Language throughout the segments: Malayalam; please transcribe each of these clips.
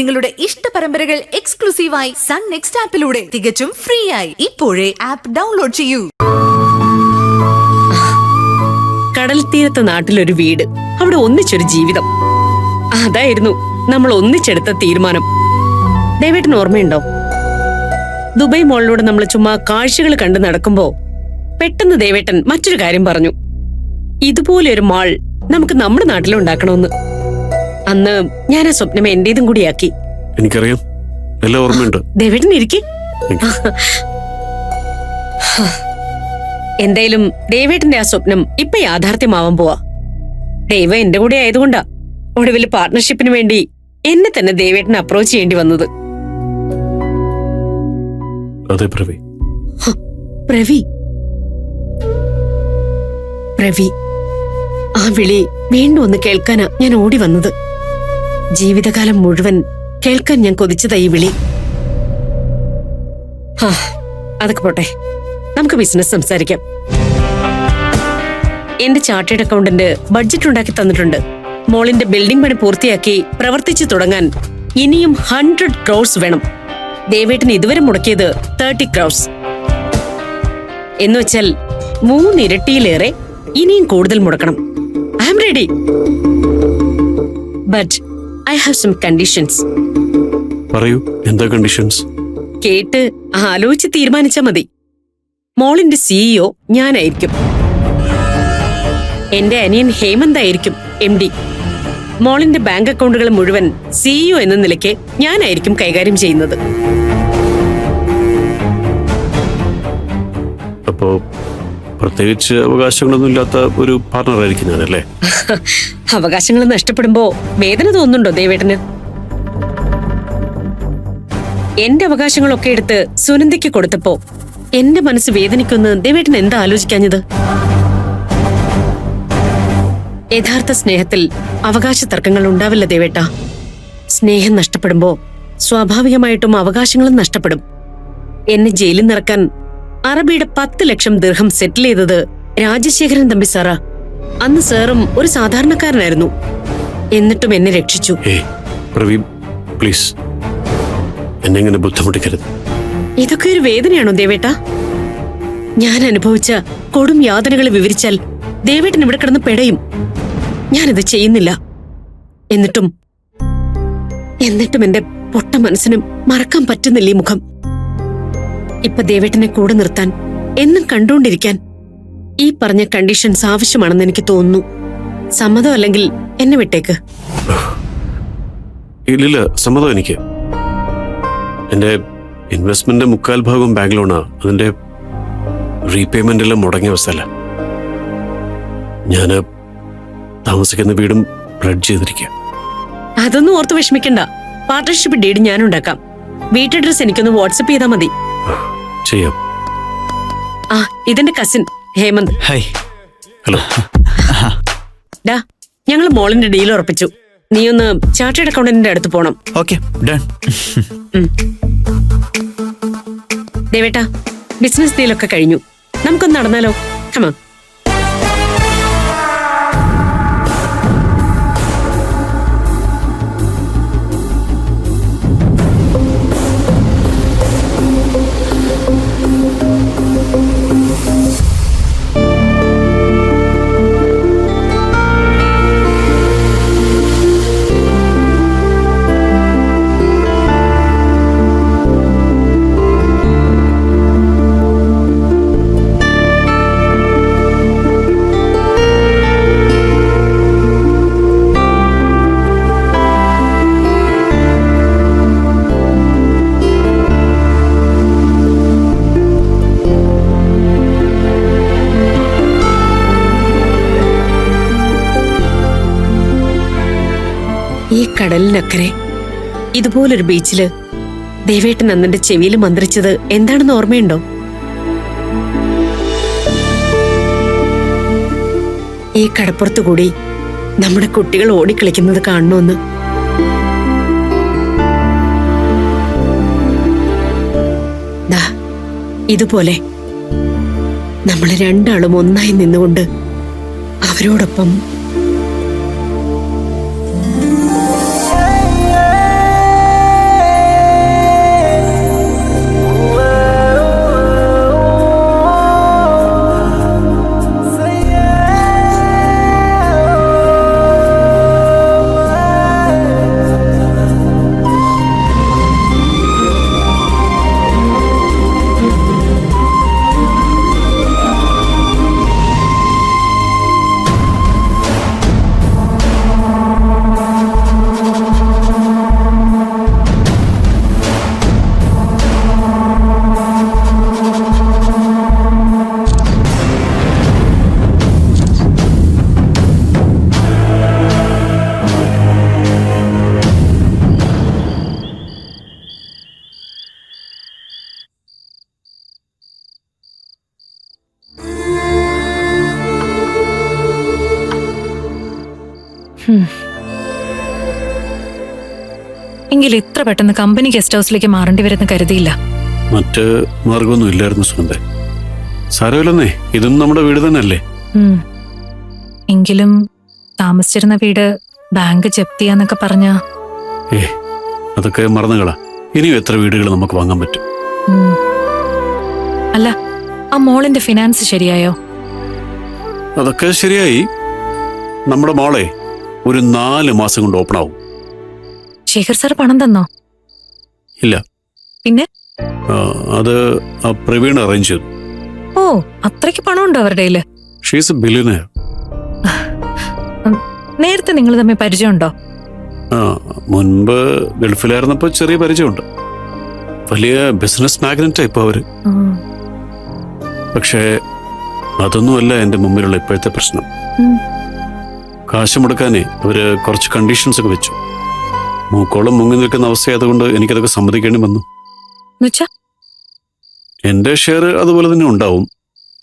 നിങ്ങളുടെ ഇഷ്ട പരമ്പരകൾ എക്സ്ക്ലൂസീവായി സൺ നെക്സ്റ്റ് ആപ്പിലൂടെ തികച്ചും ഫ്രീ ആയി ഇപ്പോഴേ ആപ്പ് ഡൗൺലോഡ് ചെയ്യൂ. കടൽ തീരത്തെ നാട്ടിലൊരു വീട്, അവിടെ ഒന്നിച്ചൊരു ജീവിതം. അതായിരുന്നു നമ്മൾ ഒന്നിച്ചെടുത്ത തീരുമാനം. ദേവേട്ടന് ഓർമ്മയുണ്ടോ? ദുബായ് മോളിലൂടെ നമ്മൾ ചുമ്മാ കാഴ്ചകൾ കണ്ടു നടക്കുമ്പോ പെട്ടെന്ന് ദേവേട്ടൻ മറ്റൊരു കാര്യം പറഞ്ഞു. ഇതുപോലെ ഒരു മാൾ നമുക്ക് നമ്മുടെ നാട്ടിലുണ്ടാക്കണമെന്ന്. അന്ന് ഞാൻ ആ സ്വപ്നം എന്റേതും കൂടിയാക്കി. എനിക്കറിയാം, എല്ലാം ഓർമ്മയുണ്ട്. ദേവേട്ടൻ ഇരിക്കെ. എന്തായാലും ദേവേട്ടന്റെ ആ സ്വപ്നം ഇപ്പൊ യാഥാർത്ഥ്യമാവാൻ പോവാ. ദൈവം എന്റെ കൂടെ ആയതുകൊണ്ടാ ഒടുവിൽ പാർട്ണർഷിപ്പിന് വേണ്ടി എന്നെ തന്നെ ദേവേട്ടനെ അപ്രോച്ച് ചെയ്യേണ്ടി വന്നത്. അതെ പ്രവി. പ്രവി പ്രവി ആ വിളി വീണ്ടും ഒന്ന് കേൾക്കാനാ ഞാൻ ഓടി വന്നത്. ജീവിതകാലം മുഴുവൻ കേൾക്കാൻ ഞാൻ കൊതിച്ചതാ ഈ വിളി. അതൊക്കെ പോട്ടെ, നമുക്ക് ബിസിനസ് സംസാരിക്കാം. എന്റെ ചാർട്ടേഡ് അക്കൗണ്ടന്റ് ബഡ്ജറ്റ് ഉണ്ടാക്കി തന്നിട്ടുണ്ട്. മോളിന്റെ ബിൽഡിംഗ് പണി പൂർത്തിയാക്കി പ്രവർത്തിച്ചു തുടങ്ങാൻ ഇനിയും 100 crores വേണം. ദേവേട്ടന് ഇതുവരെ മുടക്കിയത് 30 crores. എന്നുവെച്ചാൽ 3 ഇരട്ടിയിലേറെ ഇനിയും കൂടുതൽ മുടക്കണം. I am ready, but I have some conditions. പറയൂ, എന്താ കണ്ടീഷൻസ്? കേട്ട് ആലോചിച്ച് തീരുമാനിച്ചാ മതി. മോളിന്റെ CEO ഞാനായിരിക്കും. എന്റെ അനിയൻ ഹേമന്ത് ആയിരിക്കും MD. മോളിന്റെ ബാങ്ക് അക്കൗണ്ടുകൾ മുഴുവൻ CEO എന്ന നിലയ്ക്ക് ഞാനായിരിക്കും കൈകാര്യം ചെയ്യുന്നത്. അപ്പോ പ്രത്യേകിച്ച് അവകാശങ്ങളൊന്നും ഇല്ലാത്ത ഒരു പാർട്ണർ ആയിരിക്കും ഞാനല്ലേ? അവകാശങ്ങൾ നഷ്ടപ്പെടുമ്പോ വേദന തോന്നുന്നുണ്ടോ ദേവേട്ടന്? എന്റെ അവകാശങ്ങളൊക്കെ എടുത്ത് സുനന്ദയ്ക്ക് കൊടുത്തപ്പോ എന്റെ മനസ്സ് വേദനിക്കുമെന്ന് ദേവേട്ടൻ എന്താ ആലോചിക്കാഞ്ഞത്? യഥാർത്ഥ സ്നേഹത്തിൽ അവകാശ തർക്കങ്ങൾ ഉണ്ടാവില്ല ദേവേട്ട. സ്നേഹം നഷ്ടപ്പെടുമ്പോ സ്വാഭാവികമായിട്ടും അവകാശങ്ങളും നഷ്ടപ്പെടും. എന്നെ ജയിലിൽ നിറക്കാൻ അറബിയുടെ 10 ലക്ഷം ദിർഹം സെറ്റിൽ ചെയ്തത് രാജശേഖരൻ തമ്പി സാറാ. അന്ന് സാറും ഒരു സാധാരണക്കാരനായിരുന്നു. എന്നിട്ടും എന്നെ രക്ഷിച്ചു. പ്ലീസ്, എന്നെ ഇങ്ങനെ ബുദ്ധിമുട്ടിക്കരുത്. ഇതൊക്കെ ഒരു വേദനയാണോ ദേവേട്ട? ഞാൻ അനുഭവിച്ച കൊടും യാതനകൾ വിവരിച്ചാൽ ദേവേട്ടൻ ഇവിടെ കിടന്ന് പെടയും. ഞാനിത് ചെയ്യുന്നില്ല. എന്നിട്ടും എന്റെ പൊട്ട മനസ്സിനും മറക്കാൻ പറ്റുന്നില്ല ഈ മുഖം. ഇപ്പൊ ദേവേട്ടനെ കൂടെ നിർത്താൻ, എന്നും കണ്ടുകൊണ്ടിരിക്കാൻ ഈ പറഞ്ഞ കണ്ടീഷൻസ് ആവശ്യമാണെന്ന് എനിക്ക് തോന്നുന്നു. സമ്മതം അല്ലെങ്കിൽ എന്നെ വിട്ടേക്ക്. ഇല്ലില്ല, സമ്മതം എനിക്ക്. എന്റെ ഇൻവെസ്റ്റ്മെന്റ് 3/4 ഭാഗം ബാങ്ക് ലോണാ. അതിന്റെ റീപേയ്മെന്റ് എല്ലാം മുടങ്ങിയ അവസ്ഥയല്ല. ഞാന് താമസിക്കുന്ന വീടും റെഡ് ചെയ്തിരിക്കുക. അതൊന്നും ഓർത്ത് വിഷമിക്കണ്ട. Partnership deed ഞാനുണ്ടാക്കാം. വീട്ടഡ്രസ് എനിക്കൊന്ന് വാട്സപ്പ് ചെയ്താൽ മതി. ചെയ്യാം. ഇതെന്റെ കസിൻ ഹേമന്ത്. ഹായ്. ഹലോ. ഡാ, ഞങ്ങൾ മോളിന്റെ ഡീൽ ഉറപ്പിച്ചു. നീ ഒന്ന് ചാർട്ടേഡ് അക്കൗണ്ടന്റിന്റെ അടുത്ത് പോണം. Okay, done. ദേവേട്ടാ, ബിസിനസ് ഡീലൊക്കെ കഴിഞ്ഞു. നമുക്കൊന്ന് നടന്നാലോ? കമാ. ഈ കടലിനക്കരെ ഇതുപോലൊരു ബീച്ചില് ദേവേട്ടൻ അന്നെന്റെ ചെവിയിൽ മന്ത്രിച്ചത് എന്താണെന്ന് ഓർമ്മയുണ്ടോ? ഈ കടപ്പുറത്തുകൂടി നമ്മുടെ കുട്ടികൾ ഓടിക്കളിക്കുന്നത് കാണണമെന്ന്. ഇതുപോലെ നമ്മൾ രണ്ടാളും ഒന്നായി നിന്നുകൊണ്ട് അവരോടൊപ്പം എങ്കിൽ ഇത്ര പെട്ടെന്ന് കമ്പനി ഗസ്റ്റ് ഹൗസിലേക്ക് മാറേണ്ടി വരുന്ന കരുതിയില്ല. മറ്റ് മാർഗമൊന്നും ഇല്ലായിരുന്നു സുനന്ദേ. സാരമില്ലെന്നേ, ഇതും നമ്മുടെ വീട് തന്നെയല്ലേ. എങ്കിലും താമസിച്ചിരുന്ന വീട് ബാങ്ക് ജപ്തിയാന്നൊക്കെ പറഞ്ഞ. അതൊക്കെ മറന്നുകളാ. ഇനിയും എത്ര വീടുകൾ നമുക്ക് വാങ്ങാൻ പറ്റും? അല്ല, ആ മോളിന്റെ ഫിനാൻസ് ശരിയായോ? അതൊക്കെ ശരിയായി. നമ്മുടെ മോളെ ഒരു 4 മാസം കൊണ്ട് ഓപ്പൺ ആവും. ശേഖർ സാർ പണം തന്നോ? ഇല്ല. പിന്നെ അത് പ്രവീൺ അറേഞ്ച് ചെയ്തു. ഓ, അത്രയ്ക്ക് പണമുണ്ടോ അവരുടെ കയ്യില്? She's A billionaire. നേരത്തെ നിങ്ങൾ തമ്മിൽ പരിചയമുണ്ടോ? മുൻപ് ഗൾഫിലായിരുന്നപ്പോ ചെറിയ പരിചയമുണ്ട്. വലിയ ബിസിനസ് മാഗ്നറ്റാ ഇപ്പൊ അവര്. പക്ഷേ അതൊന്നുമല്ല എന്റെ മുമ്പിലുള്ള ഇപ്പോഴത്തെ പ്രശ്നം. കാശ് മുടക്കാനേ അവര് കുറച്ച് കണ്ടീഷൻസ് ഒക്കെ വെച്ചു. മൂക്കോളം മുങ്ങി നിൽക്കുന്ന അവസ്ഥയായതുകൊണ്ട് എനിക്കതൊക്കെ സമ്മതിക്കേണ്ടി വന്നു. എന്റെ ഷെയർ അതുപോലെ തന്നെ ഉണ്ടാവും.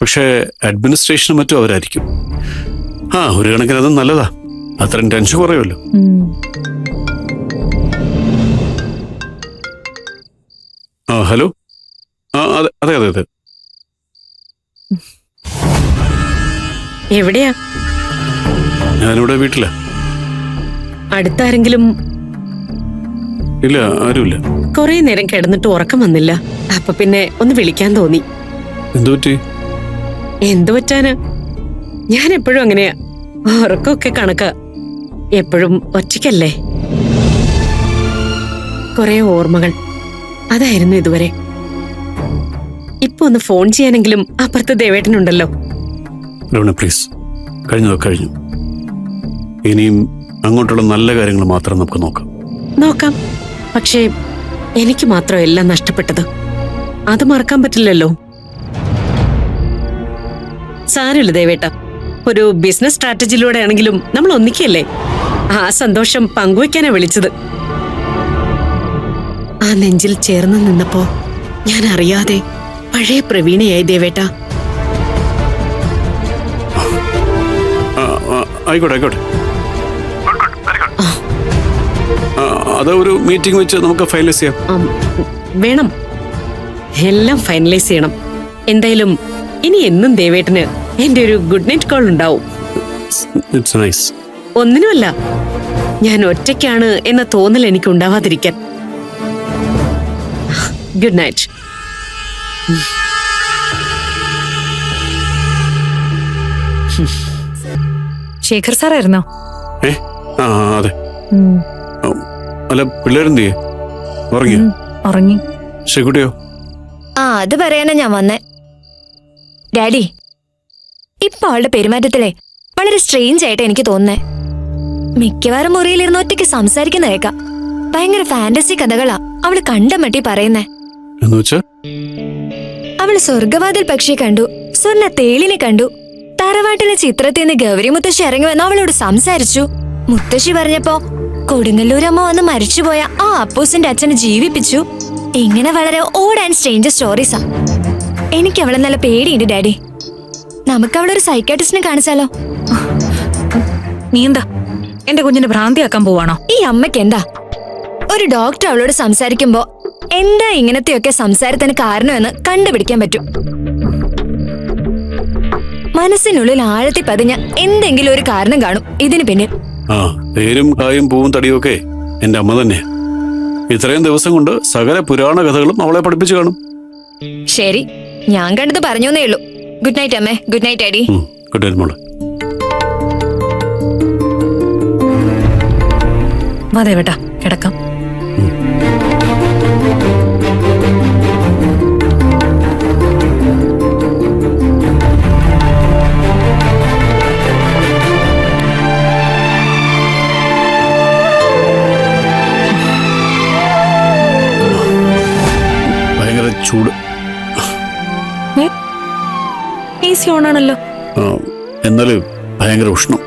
പക്ഷേ അഡ്മിനിസ്ട്രേഷനും മറ്റും അവരായിരിക്കും. ഒരു കണക്കിന് അതും നല്ലതാ. അത്രയും ടെൻഷൻ കുറയുമല്ലോ. ഹലോ. അതെ അതെ അതെ അതെ. എവിടെയാ? ഞാനിവിടെ വീട്ടിലാ. അടുത്താരെങ്കിലും? ഇല്ല, ആരുമില്ല. കൊറേ നേരം കിടന്നിട്ട് ഉറക്കം വന്നില്ല. അപ്പൊ പിന്നെ ഒന്ന് വിളിക്കാൻ തോന്നി. എന്തു പറ്റി? എന്തു പറ്റാന്? ഞാൻ എപ്പോഴും അങ്ങനെയാ. ഉറക്കമൊക്കെ കണക്കാ. എപ്പോഴും ഒറ്റയ്ക്കല്ലേ. കൊറേ ഓർമ്മകൾ. അതായിരുന്നു ഇതുവരെ. ഇപ്പൊ ഒന്ന് ഫോൺ ചെയ്യാനെങ്കിലും അപ്പുറത്ത് ദേവേട്ടനുണ്ടല്ലോ. പ്ലീസ്, കഴിഞ്ഞു. ഇനിയും അങ്ങോട്ടുള്ള നല്ല കാര്യങ്ങൾ മാത്രം നമുക്ക് നോക്കാം. പക്ഷേ എനിക്ക് മാത്രം എല്ലാം നഷ്ടപ്പെട്ടത്. അത് മറക്കാൻ പറ്റില്ലല്ലോ. സാരമില്ല ദേവേട്ട, ഒരു ബിസിനസ് സ്ട്രാറ്റജിയിലൂടെ ആണെങ്കിലും നമ്മൾ ഒന്നിക്കല്ലേ. ആ സന്തോഷം പങ്കുവയ്ക്കാനാ വിളിച്ചത്. ആ നെഞ്ചിൽ ചേർന്ന് നിന്നപ്പോ ഞാൻ അറിയാതെ പഴയ പ്രവീണയായി ദേവേട്ട. ആയിക്കോട്ടെ. അതൊരു മീറ്റിംഗ് വെച്ച് നമുക്ക് ഫൈനലൈസ് ചെയ്യാം. വേണം, എല്ലാം ഫൈനലൈസ് ചെയ്യണം. എന്തായാലും ഇനി എന്നും ദേവേട്ടന് എന്റെ ഒരു ഗുഡ് നൈറ്റ് കോൾ ഉണ്ടാവും. ഒന്നിനുമല്ല, ഞാൻ ഒറ്റയ്ക്കാണ് എന്ന തോന്നൽ എനിക്ക് ഉണ്ടാവാതിരിക്കാൻ. Good night. ശേഖർ സാറായിരുന്നോ? അതെ. അല്ല, പിള്ളേരെന്ത് ചെയ്യേ? ഉറങ്ങി. ശരിക്കുട്ടിയോ? അത് പറയാനാ ഞാൻ വന്നേ. ഡാഡി, ഇപ്പൊ അവളുടെ പെരുമാറ്റത്തിലെ വളരെ സ്ട്രേഞ്ച് ആയിട്ട് എനിക്ക് തോന്നുന്നേ. മിക്കവാറും മുറിയിലിരുന്ന് ഒറ്റയ്ക്ക് സംസാരിക്കുന്ന കേൾക്കാം. ഭയങ്കര ഫാന്റസി കഥകളാ അവള് കണ്ടമട്ടി പറയുന്നേ. അവള് സ്വർഗവാതിൽ പക്ഷിയെ കണ്ടു, സ്വർണ്ണ തേളിനെ കണ്ടു, തറവാട്ടിലെ ചിത്രത്തിൽ നിന്ന് ഗൗരി മുത്തശ്ശി ഇറങ്ങി വന്ന് അവളോട് സംസാരിച്ചു. മുത്തശ്ശി പറഞ്ഞപ്പോ കൊടുങ്ങല്ലൂരമ്മ വന്ന് മരിച്ചുപോയ ആ അപ്പൂസിന്റെ അച്ഛനെ ജീവിപ്പിച്ചു. ഇങ്ങനെ വളരെ ഓഡ് ആൻഡ് സ്ട്രേഞ്ച് സ്റ്റോറീസാ. എനിക്ക് അവളെ നല്ല പേടിയുണ്ട് ഡാഡി. നമുക്ക് അവളൊരു സൈക്കാട്രിസ്റ്റിനെ കാണിച്ചാലോ? നീ എന്താ എന്റെ കുഞ്ഞിനെ ഭ്രാന്തിയാക്കാൻ പോവാണോ? ഈ അമ്മയ്ക്ക് എന്താ? ഒരു ഡോക്ടർ അവളോട് സംസാരിക്കുമ്പോ എന്താ ഇങ്ങനത്തെയൊക്കെ സംസാരത്തിന് കാരണമെന്ന് കണ്ടുപിടിക്കാൻ പറ്റും. മനസ്സിനുള്ളിൽ ആഴത്തി പതിഞ്ഞ എന്തെങ്കിലും ഒരു കാരണം കാണും ഇതിന് പിന്നിൽ. പേരും കായും പൂവും തടിയും ഒക്കെ എന്റെ അമ്മ തന്നെയാ. ഇത്രയും ദിവസം കൊണ്ട് സകല പുരാണ കഥകളും അവളെ പഠിപ്പിച്ചു കാണും. ശരി, ഞാൻ കണ്ടത് പറഞ്ഞേ ഉള്ളൂ. ഗുഡ് നൈറ്റ് അമ്മേ. Good night daddy. Good night മോളെ. വാദേവേട്ടാ, കിടക്കാം. ഭയങ്കര ചൂട്. AC ഓണാണല്ലോ. എന്നാലും ഭയങ്കര ഉഷ്ണം.